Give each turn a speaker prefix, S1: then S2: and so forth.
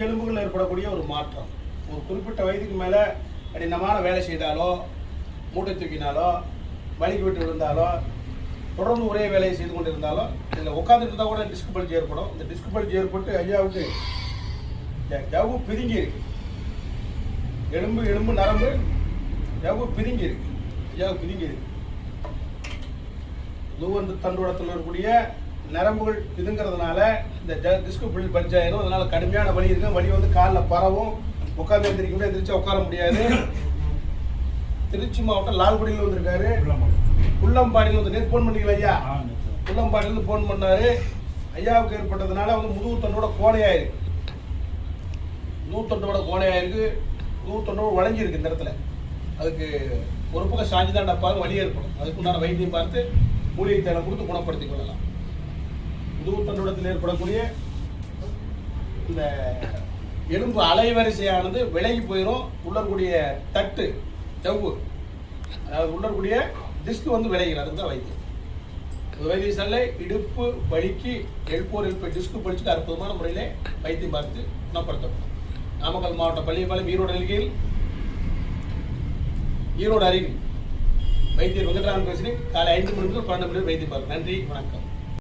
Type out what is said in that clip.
S1: எலும்புகள் ஏற்படக்கூடிய ஒரு மாற்றம். ஒரு குறிப்பிட்ட வயதுக்கு மேல கடினமான வேலை செய்தாலோ, மூட்டை தூக்கினாலோ, வலிக்கு விட்டு விழுந்தாலோ, தொடர்ந்து ஒரே வேலையை செய்து கொண்டிருந்தாலோ, இதில் உட்காந்துட்டு இருந்தால் கூட டிஸ்க் பல்ஜ் ஏற்படும். இந்த டிஸ்க் பல்ஜ் ஏற்பட்டு ஐயாவுக்கு ஜவ்வு பிதுங்கி இருக்கு. எலும்பு நரம்பு ஜவ்வு பிதுங்கி இருக்கு. ஐயாவு பிதுங்கி இருக்கு. நுவந்து தண்டுவடத்தில் இருக்கக்கூடிய நரம்புகள் பிதுங்கிறதுனால இந்த டிஸ்க் பல்ஜ் ஆயிரும். அதனால கடுமையான வலி இருக்கு. வலி வந்து காலில் பரவும். உட்காந்து எந்திரிச்சா உட்கார முடியாது. திருச்சி மாவட்டம் லால்குடியில் வந்திருக்காரு. புள்ளம்பாடியில் வந்து நேற்று போன் பண்ணிக்கல ஐயா. புள்ளம்பாடியிலிருந்து போன் பண்ணாரு. ஐயாவுக்கு ஏற்பட்டதுனால வந்து முதுகு தண்டோட கோடையாயிருக்கு. நூத்தொண்டோட வளைஞ்சிருக்கு இந்த இடத்துல. அதுக்கு ஒரு பக்கம் சாஞ்சி தான் டப்பாரு வலி ஏற்படும். அதுக்குண்டான வைத்தியம் பார்த்து மூலிகை தேவை கொடுத்து குணப்படுத்திக் கொள்ளலாம். முதுகு தண்டோடத்தில் ஏற்படக்கூடிய இந்த எலும்பு அலைவரிசையானது விலகி போயிடும். உள்ளக்கூடிய தட்டு ஜவ்வு, அதாவது உள்ளக்கூடிய டிஸ்க் வந்து விலகிடும். அதுக்கு தான் வைத்தியம். வைத்தியசாலை இடுப்பு வலிக்கு எழுப்போர் டிஸ்க் படிச்சுட்டு அற்புதமான முறையிலே வைத்தியம் பார்த்து குணப்படுத்தப்படும். நாமக்கல் மாவட்டம் பள்ளிப்பாளையம் ஈரோடு அருகில் வைத்தியர் வெங்கட்ராமன் பேசுகிறேன். காலை 5 மணி முதல் 12 மணி வைத்தியம் பார்க்க. நன்றி, வணக்கம்.